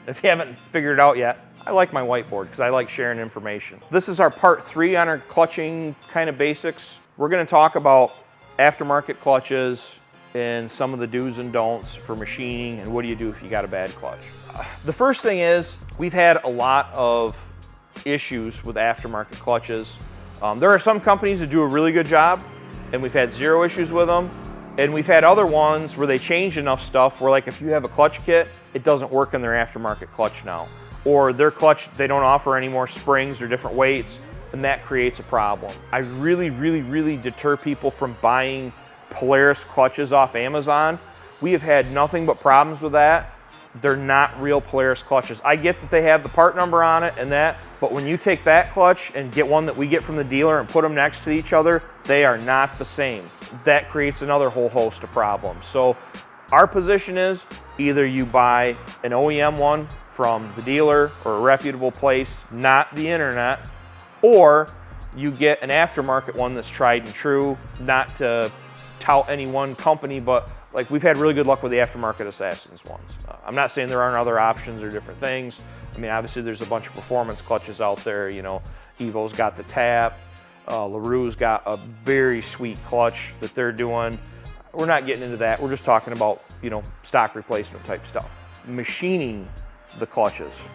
If you haven't figured it out yet, I like my whiteboard because I like sharing information. This is our part 3 on our clutching kind of basics. We're going to talk about aftermarket clutches and some of the do's and don'ts for machining and what do you do if you got a bad clutch. The first thing is we've had a lot of issues with aftermarket clutches. There are some companies that do a really good job and we've had 0 issues with them. And we've had other ones where they change enough stuff where, like, if you have a clutch kit, it doesn't work in their aftermarket clutch now. Or their clutch, they don't offer any more springs or different weights, and that creates a problem. I really deter people from buying Polaris clutches off Amazon. We have had nothing but problems with that. They're not real Polaris clutches. I get that they have the part number on it and that, but when you take that clutch and get one that we get from the dealer and put them next to each other, they are not the same. That creates another whole host of problems. So our position is either you buy an OEM one from the dealer or a reputable place, not the internet, or you get an aftermarket one that's tried and true, not to tout any one company, but like we've had really good luck with the aftermarket Assassins ones. I'm not saying there aren't other options or different things. I mean, obviously there's a bunch of performance clutches out there. You know, Evo's got the tap. LaRue's got a very sweet clutch that they're doing. We're not getting into that. We're just talking about, you know, stock replacement type stuff. Machining the clutches.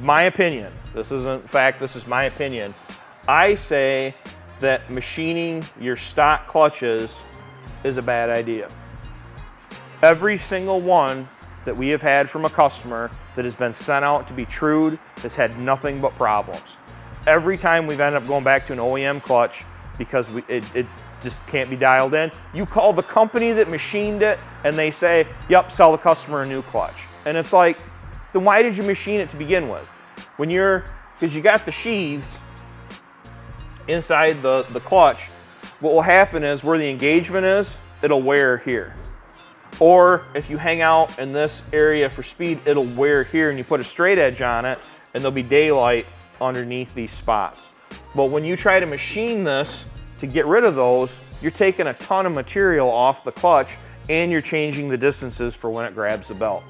My opinion, this isn't fact, this is my opinion. I say that machining your stock clutches is a bad idea. Every single one that we have had from a customer that has been sent out to be trued has had nothing but problems. Every time we've ended up going back to an OEM clutch because it just can't be dialed in. You call the company that machined it and they say, yep, sell the customer a new clutch. And it's like, then why did you machine it to begin with? Because you got the sheaths inside the clutch, what will happen is where the engagement is, it'll wear here. Or if you hang out in this area for speed, it'll wear here and you put a straight edge on it and there'll be daylight underneath these spots. But when you try to machine this to get rid of those, you're taking a ton of material off the clutch and you're changing the distances for when it grabs the belt.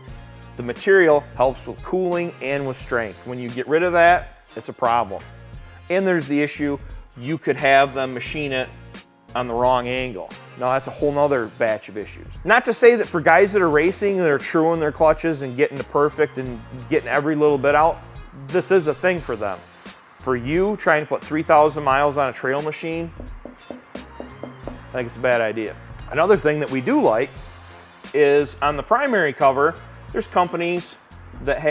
The material helps with cooling and with strength. When you get rid of that, it's a problem. And there's the issue, you could have them machine it on the wrong angle. Now that's a whole nother batch of issues. Not to say that for guys that are racing, that are truing their clutches and getting to perfect and getting every little bit out, this is a thing for them. For you, trying to put 3,000 miles on a trail machine, I think it's a bad idea. Another thing that we do like is on the primary cover, there's companies that have